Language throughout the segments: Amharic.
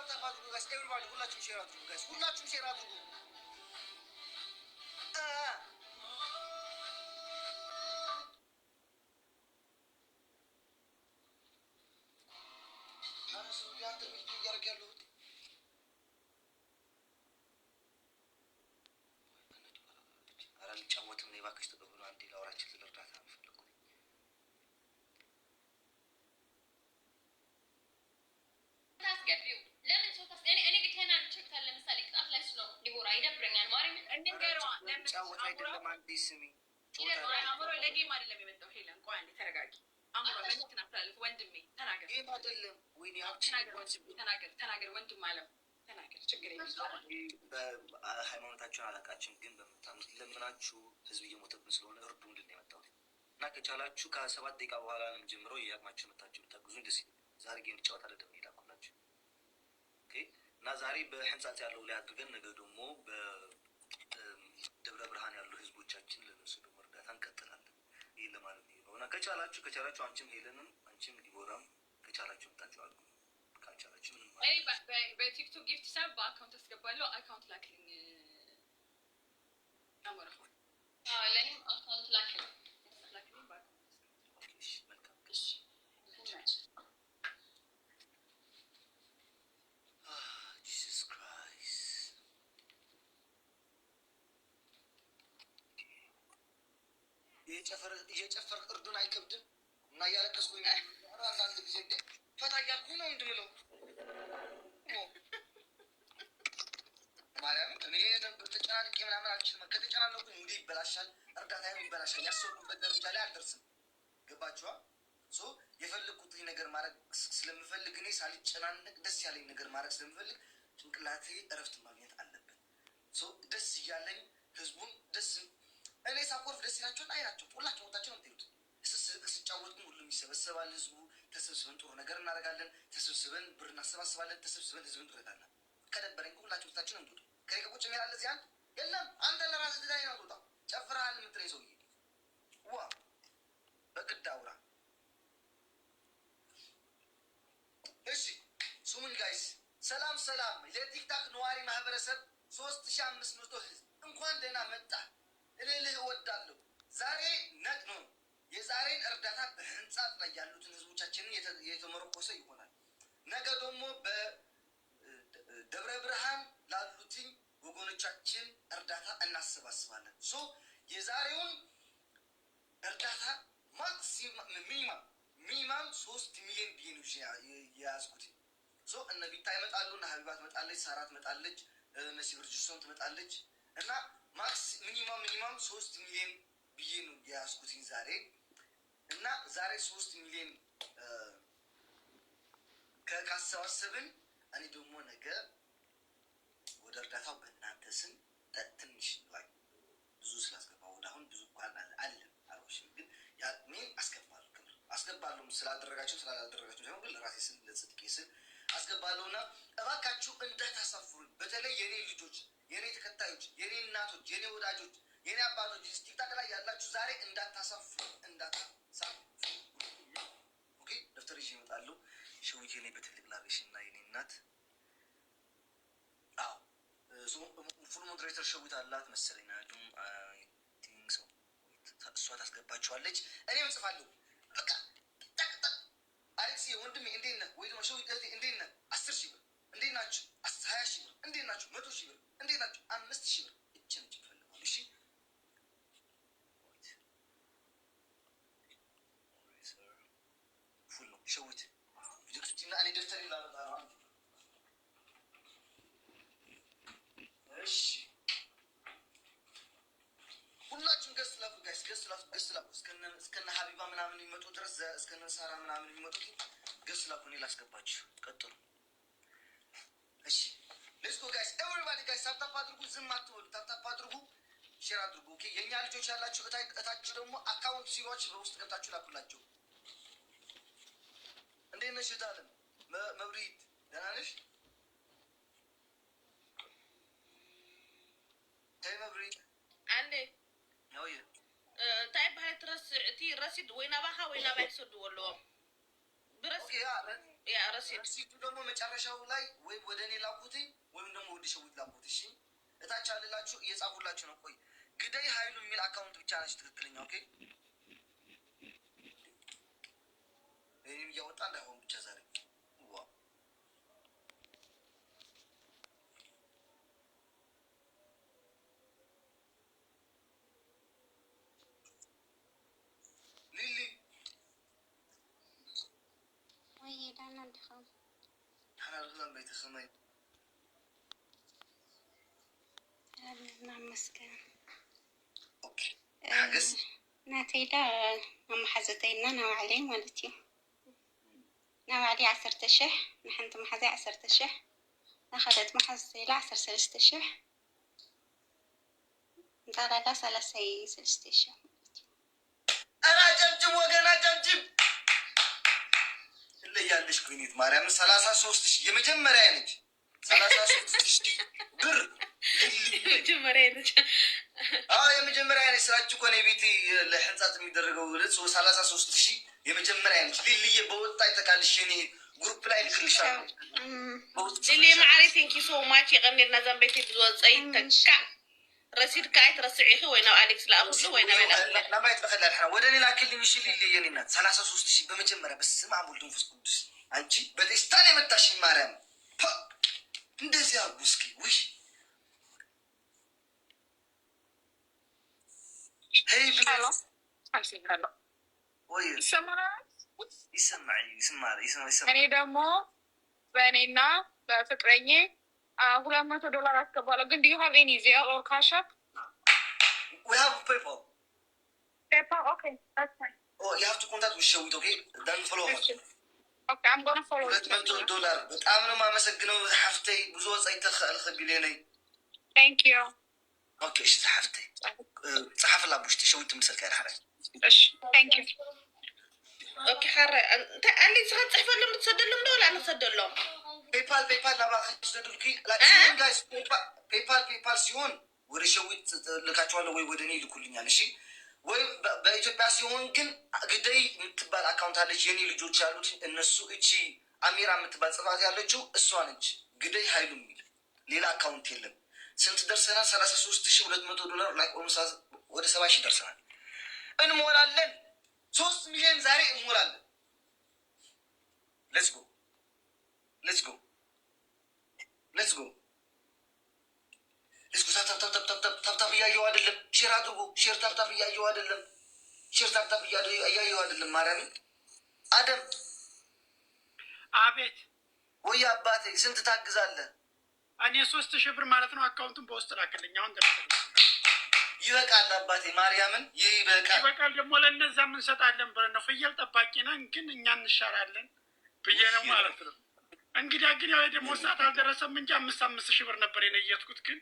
ታፕ አድርጉ ጋይስ። ኤቭሪባዲ ሁላችሁም ሼር አድርጉ ጋይስ። ሁላችሁም ሼር አድርጉ። ጫወትም ነው የባክሽ ተቀብሎ አንዴ ላውራችን ስለእርዳታ ነው ታስገቢው ለምን ሰው ታስገኒ እኔ ብቻዬን አልቸክታል ለምሳሌ ቅጣት ላይ ስለው ዲቦራ ይደብረኛል ማርያምን እንንገረዋ ለምን ጫወት አይደለም አንዴ ስሚ አምሮ ለጌም አይደለም የመጣው ሄለን ቆይ አንዴ ተረጋጊ አምሮ ለምን ትናፍራለህ ወንድሜ ተናገር ጌም አይደለም ወይኔ ተናገር ወንድም አለም ተናገር ችግር የለም በሃይማኖታችሁን አላውቃችሁም ግን በምታምኑት ለምናችሁ ህዝብ እየሞተብን ስለሆነ እርዱ እንድን ነው የመጣሁት እና ከቻላችሁ ከ7 ደቂቃ በኋላ ነው ጀምሮ የአቅማችሁ መታችሁ ብታግዙኝ ደስ ይላል። ዛሬ ጌም ጨዋታ አይደለም ይላኩላችሁ ኦኬ። እና ዛሬ በህንጻት ያለው ላይ አድርገን ነገ ደግሞ በደብረ ብርሃን ያሉ ህዝቦቻችን ለነሱ ደግሞ እርዳታ እንቀጥላለን። ይሄን ለማለት ነው እና ከቻላችሁ አንቺም ሄለንም አንቺም ዲቦራም ከቻላችሁ መጣችሁ አሉ ካልቻላችሁ ምንም ማለት በቲክቶክ ጊፍት ሰብ በአካውንት አስገባለሁ አካውንት ላክልኝ አሞራ ለኔም አካውንት ላክልኝ በአካውንት እሺ መልካም እሺ ጂሰስ ክራይስት እየጨፈርክ እርዱን አይከብድም እና እያለቀስኩኝ አንዳንድ ጊዜ እንዴ ፈታ እያልኩ ነው እንድምለው ማርያም እኔ ተጨናንቄ ምናምን አልችልም። ከተጨናነኩኝ እንዲህ ይበላሻል፣ እርዳታዬም ይበላሻል። ያሰብኩበት ደረጃ ላይ አልደርስም። ገባችኋ? የፈለግኩትን ነገር ማድረግ ስለምፈልግ እኔ ሳልጨናነቅ ደስ ያለኝ ነገር ማድረግ ስለምፈልግ ጭንቅላቴ እረፍት ማግኘት አለበት። ደስ እያለኝ ህዝቡን ደስ እኔ ሳኮርፍ ደስ ይላቸውና አይናቸው ሁላቸው ቦታቸው ነው የምትሄዱት። ስጫወት ግን ሁሉም ይሰበሰባል። ህዝቡ ተሰብስበን ጥሩ ነገር እናደርጋለን። ተሰብስበን ብር እናሰባስባለን። ተሰብስበን ህዝብን እንረዳለን። ከደበረኝ ሁላችሁ ቦታችን ነው የምትወጡ። ከኔ ቁጭ የሚላለ እዚህ አንድ የለም። አንተ ለራስህ ትዳይ ነው ትወጣ ጨፍረሃል የምትለኝ ሰውዬ ዋ በግድ አውራ። እሺ ሱሙን ጋይስ ሰላም ለቲክታክ ነዋሪ ማህበረሰብ 3500 ህዝብ እንኳን ደህና መጣ እልልህ እወዳለሁ። ዛሬ ነቅ ነው የዛሬን እርዳታ በህንጻት ላይ ያሉትን ህዝቦቻችንን የተመረኮሰ ይሆናል። ነገ ደግሞ በደብረ ብርሃን ላሉትኝ ወገኖቻችን እርዳታ እናሰባስባለን። የዛሬውን እርዳታ ሚኒማም 3 ሚሊዮን ብዬ ነው የያዝኩት። እነ ቢታ ይመጣሉ፣ እነ ሀቢባ ትመጣለች፣ ሳራ ትመጣለች፣ መሲ ብርጅስቶን ትመጣለች እና ሚኒማም 3 ሚሊዮን ብዬ ነው የያዝኩትኝ ዛሬ እና ዛሬ 3 ሚሊዮን ካሰባሰብን እኔ ደግሞ ነገ ወደ እርዳታው በእናንተ ስም ትንሽ ላይ ብዙ ስላስገባ ወደ አሁን ብዙ እንኳን አለ አልሽም፣ ግን ያኔ አስገባለሁ ስላደረጋችሁ ስላላደረጋችሁ ሳይሆን ግን ለራሴ ስል ለጽድቄ ስል አስገባለሁና እባካችሁ እንዳታሳፍሩኝ። በተለይ የኔ ልጆች፣ የኔ ተከታዮች፣ የኔ እናቶች፣ የኔ ወዳጆች፣ የኔ አባቶች ቲክታክ ላይ ያላችሁ ዛሬ እንዳታሳፍሩ። ኦኬ ደፍተር ይዤ እመጣለሁ። ሸዊት የኔ በትልቅ ላርሽ እና የኔ እናት ፉል ሞዴሬተር ሸዊት አላት መሰለኝ ናዱም ቲንግ ሰው እሷ ታስገባችኋለች። እኔም እጽፋለሁ። በቃ አሌክስ ወንድሜ እንዴት ነህ? ወይ ደግሞ ሸዊት እህቴ እንዴት ነህ? 10,000 ብር እንዴት ናችሁ? 20,000 ብር እንዴት ናችሁ? 100,000 ብር እንዴት ናችሁ? 5,000 ብር እችን ፈልጋለሁ። እሺ ፉል ነው ሸዊት ቪዲዮና እኔ ደፍተር ላመጣ ነው። እሺ ሁላችሁም ገስ ላኩ ጋይስ፣ ገስ ላኩ እስከነ ሀቢባ ምናምን የሚመጡ ድረስ እስከነ ሳራ ምናምን የሚመጡት ገስ ላኩ። እኔ ላስገባችሁ ቀጥሉ። እሺ ሌትስ ጎ ጋይስ ኤቨሪባዲ ጋይስ ታፕ አድርጉ፣ ዝም አትበሉ፣ ታፕ አድርጉ፣ ሼር አድርጉ። ኦኬ የኛ ልጆች ያላችሁ እታች ደግሞ አካውንት ሲሮች በውስጥ ገብታችሁ ላኩላችሁ። እንዴት ነሽ እህታለም መብሪት ደህና ነሽ? ተይ መብሪት አንዴ ነውየ እንታይ ባህል ትረስዕ እቲ ረሲድ ወይ ናባኻ ወይ ናባይ ትሰድዎ ኣለዎም ብረሲድ ያ ረሲዱ ደግሞ መጨረሻው ላይ ወይም ወደ እኔ ላኩት ወይም ደግሞ ወደ ሸዊት ላኩት። እሺ እታች አለላችሁ እየጻፉላችሁ ነው። ቆይ ግደይ ኃይሉ የሚል አካውንት ብቻ ነች ትክክለኛ። ኦኬ ይህም እያወጣ እንዳይሆን ብቻ ዛሬ ናተይዳ ኣመሓዘተይና ናባዕለይ ማለት እዩ ናባዕለይ 10,000 ንሓንቲ መሓዘይ 10,000 ናኻልኦት መሓዘተይላ 13,000 እንጣላላ 33,000 አጨብጭብ ወገን አጨብጭብ። ትለያለሽ ኩኒት ማርያም 33,000 የመጀመሪያ ነች። 33,000 ብር የመጀመሪያ ነች። የመጀመሪያ ነች። ስራችሁ እኮ ነው ቤት ለህንጻት የሚደረገው ልጽ 33,000 የመጀመሪያ ነች። ሊልዬ በወጣ ይተካልሽ እኔ ግሩፕ ላይ ልክልሻለሁ። ሊሊ ማዕሪ ቴንኪ ሶ ማች የቀኒልና ዘንቤት ብዙወፀ ይተካ ረሲድ ካይት ረስዒኺ ወይ ናብ አሌክስ ላአኹሉ ወይ ናብ ለማየት በቀላል ሐራ ወደ እኔ ላክልኝ። እሺ ሊሊ የኔ ናት 33,000 በመጀመሪያ በስመ አብ ወወልድ ወመንፈስ ቅዱስ አንቺ በደስታን የመጣሽኝ ማርያም እንደዚህ አርጉ እስኪ ውይ ሄይ ብሎ ወይ ይሰማል። እኔ ደግሞ በእኔና በፍቅረኜ $200 አስገባለሁ። ግን ዲዩ ሀቭ ኤኒ ዜል ኦር ካሽ አፕ? We have PayPal. PayPal? Okay, that's fine. Oh, you have to contact with Shawit, okay? Then follow her. Okay, I'm gonna follow $200 በጣም ነው የማመሰግነው ሀፍተይ ብዙ ወጻይ ተኸልኸቢለኔ Thank you. Okay, እሺ ሀፍተይ ጸሐፍላ ቡሽቲ ሸዊት ምሰልካ ይርሐረ እሺ thank you. ኦኬ ሐረ እንታ አሊ ዝኸ ጽሕፈሎም ምትሰደሎም ዶ ወላ አንሰደሎም ፔፓል ናባኸ ስደዱልኪ ጋይስ ፔፓል ሲሆን ወደ ሸዊት ልካቸዋለሁ ወይ ወደ እኔ ይልኩልኛል። እሺ ወይ በኢትዮጵያ ሲሆን ግን ግደይ የምትባል አካውንት አለች የኔ ልጆች ያሉት እነሱ እቺ አሚራ የምትባል ጽፋት ያለችው እሷ ነች። ግደይ ኃይሉ የሚል ሌላ አካውንት የለም። ስንት ደርሰናል? $33,200 ላይ ወደ 70,000 ደርሰናል። እንሞላለን 3 ሚሊዮን ዛሬ እንሞላለን። ሌትስ ጎ ታብታብ እያየው አይደለም። ሼር አድርጉ። ሼር ታብታብ እያየው አይደለም። እያየው አይደለም። ማርያምን አደም አቤት ወይ አባቴ ስንት ታግዛለህ? እኔ 3,000 ብር ማለት ነው። አካውንቱን በውስጥ ላክልኝ። አሁን ይበቃል አባቴ ማርያምን ይበቃል። ደግሞ ለእነዛ እንሰጣለን ብለን ነው። ፍየል ጠባቂ ነን ግን እኛ እንሻራለን ብዬ ነው ማለት ነው። እንግዲህ ግን ያው ደግሞ ሰዓት አልደረሰም እንጂ 5,000 ብር ነበር የነየትኩት። ግን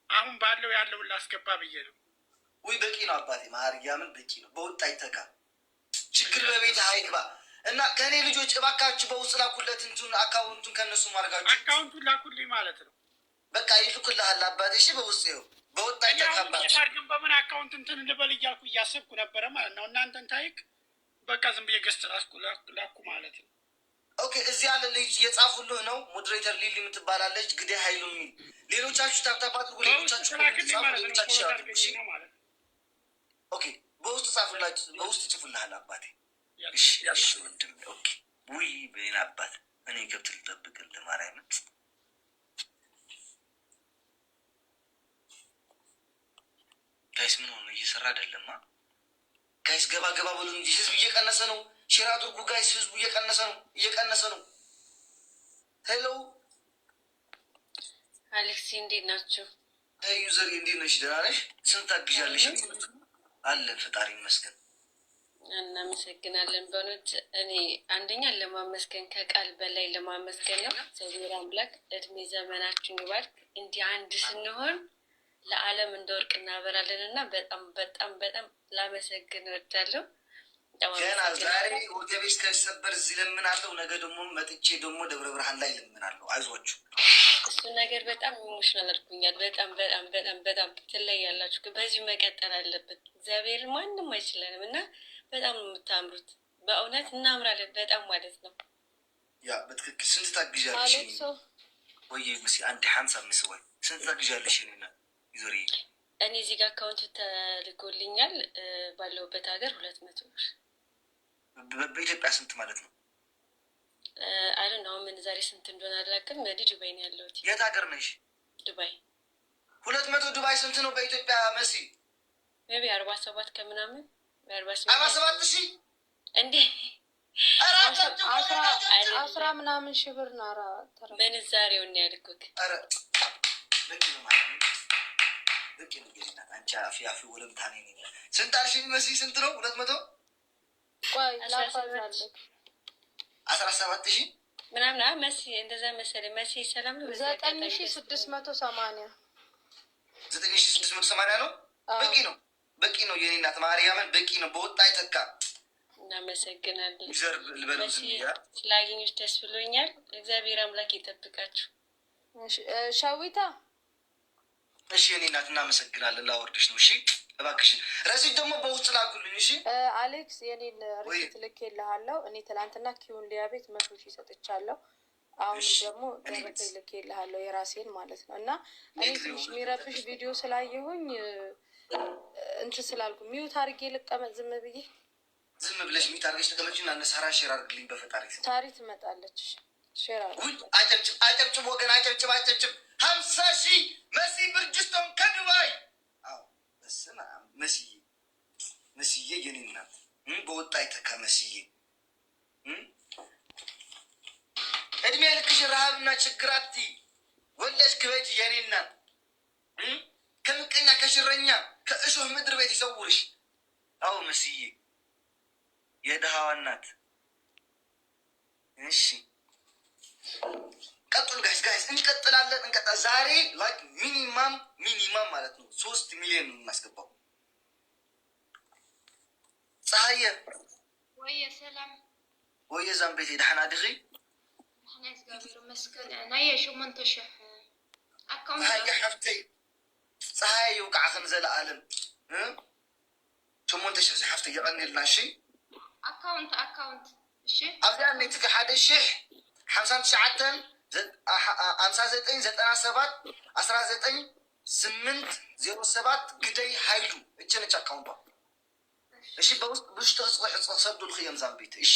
አሁን ባለው ያለውን ላስገባ ብዬ ነው። ወይ በቂ ነው አባቴ ማርያምን በቂ ነው። በወጣ ይተካ ችግር በቤት አይግባ እና ከእኔ ልጆች እባካችሁ በውስጥ ላኩለት እንትን አካውንቱን ከእነሱ ማድረጋችሁ አካውንቱን ላኩልኝ ማለት ነው። በቃ ይልኩልሃል አባቴ። እሺ በውስጥ ይኸው በወጣ ይተካባችሁ። ግን በምን አካውንት እንትን ልበል እያልኩ እያሰብኩ ነበረ ማለት ነው። እናንተን ታይክ በቃ ዝም ብዬ ገዝት ላኩ ማለት ነው። ኦኬ እዚህ ያለ ልጅ እየጻፉልህ ነው። ሞዴሬተር ሊሊ የምትባላለች ግደይ ኃይሉ የሚል ሌሎቻችሁ ታብታብ አድርጉ። ሌሎቻችሁ ኦኬ በውስጥ ጻፉላችሁ። በውስጥ ጽፉልሃል አባቴ። እሺ ወንድም ኦኬ ውይ በኔ አባት እኔ ገብት ልጠብቅልህ ማርያምን ጋይስ ምን ሆነ? እየሰራ አይደለማ ጋይስ። ገባ በሉ እንጂ ህዝብ እየቀነሰ ነው። ሼር አድርጉ ጋይስ። ህዝቡ እየቀነሰ ነው። ሄሎ አሌክሲ እንዴት ናችሁ? ዩዘር እንዴት ነሽ? ደህና ነሽ? ስንት ታግዣለሽ? አለን ፈጣሪ ይመስገን። እናመሰግናለን። በእውነት እኔ አንደኛ ለማመስገን ከቃል በላይ ለማመስገን ነው። እግዚአብሔር አምላክ እድሜ ዘመናችን ይባርክ። እንዲህ አንድ ስንሆን ለዓለም እንደ ወርቅ እናበራለን እና በጣም ላመሰግን እወዳለሁ። ገና ዛሬ ወገቤ እስከሰበር እዚህ ለምናለሁ። ነገ ደግሞ መጥቼ ደግሞ ደብረ ብርሃን ላይ ለምናለሁ። አይዟችሁ። እሱ ነገር በጣም ኢሞሽናል አድርጎኛል። በጣም ትለያላችሁ። በዚሁ መቀጠል አለበት። እግዚአብሔር ማንም አይችለንም እና በጣም ነው የምታምሩት። በእውነት እናምራለን በጣም ማለት ነው። ያ በትክክል ስንት ታግዣለሽ? ወይ ምስ አንድ 50 ምስወይ ስንት ታግዣለሽ? እኔና ይዞሪ እኔ እዚህ ጋር አካውንት ተልኮልኛል ባለውበት ሀገር 200 ብር። በኢትዮጵያ ስንት ማለት ነው? አይደል ነው ምን ዛሬ ስንት እንደሆነ አላውቅም። ዱባይ ነው ያለሁት። የት ሀገር ነሽ? ዱባይ። 200 ዱባይ ስንት ነው በኢትዮጵያ መሲ? ሜቢ 47 ከምናምን 47,000 እንዴ 10 ምናምን ሺህ ብር ነው። ኧረ ምንዛሬው ነው ያልኩት። ኧረ ልክ ነው ማለት ነው። ልክ ነው ገና አንቺ አፊ ወለምታ ነኝ። ስንት አልሽኝ መሲ? ስንት ነው 200? ቆይ ላፋዛለክ 17,000 ምናምን መሲ እንደዛ መሰለኝ። መሲ ሰላም ነው። 9680 9680 ነው። በቂ ነው በቂ ነው የኔ እናት ማርያምን በቂ ነው። በወጣ አይተካ። እናመሰግናለን። ይዘር ልበሉት ያ ስላገኘሽ ደስ ብሎኛል። እግዚአብሔር አምላክ ይጠብቃችሁ። ሻዊታ እሺ የኔ እናት እናመሰግናለን። ላወርድሽ ነው። እሺ እባክሽ ረሲት ደግሞ በውስጥ ላኩልኝ። እሺ አሌክስ የኔን ሪሲት ልኬልሃለሁ። እኔ ትላንትና ኪዩን ሊያ ቤት 100,000 ሰጥቻለሁ። አሁን ደግሞ ደረሰ ልኬልሃለሁ የራሴን ማለት ነው። እና እኔ ትንሽ የሚረብሽ ቪዲዮ ስላየሁኝ እንትን ስላልኩ ሚዩት አድርጌ ልቀመጥ ዝም ብዬ። ዝም ብለሽ ሚዩት አድርገሽ ተቀመጭና እነሳራ ሼር አድርግልኝ በፈጣሪ ስም። ታሪ ትመጣለች። ሼር አድርግ። አጨብጭብ አጨብጭብ ወገን አጨብጭብ አጨብጭብ። 50,000 መሲ ብርጅስቶን ከዱባይ። አዎ በስመ አብ መስዬ የኔ እናት በወጣ አይተካ መስዬ እድሜ ልክሽ ረሃብና ችግራት ወለሽ ክበጅ የኔ እናት ከምቀኛ ከሽረኛ ከእሾህ ምድር ቤት ይሰውርሽ። አዎ መስዬ የድሃዋ እናት። እሺ ቀጥሉ ጋይስ እንቀጥላለን። ዛሬ ላይክ ሚኒማም ማለት ነው 3 ሚሊዮን እናስገባው። ፀሐየ ወየ ሰላም ወየ ዛምቤት ደህና ድኺ? ንሕና እግዚአብሔር ይመስገን። ናይ 8,000 አካውንት ፀሐየ ሓፍተይ ፀሐየ ይውቃዕ ከም ዘለኣለም 8,000 ሓፍተይ ይቐኒልና። እሺ አካውንት እሺ ኣብዚኣ ነይትክ 1,000 59 59 97 19 807 ግደይ ሃይሉ እችነች አካውንቷ። እሺ በውስጥ ብሽጥ ህጽ ሰብዱ ልክየም ዛምቤት። እሺ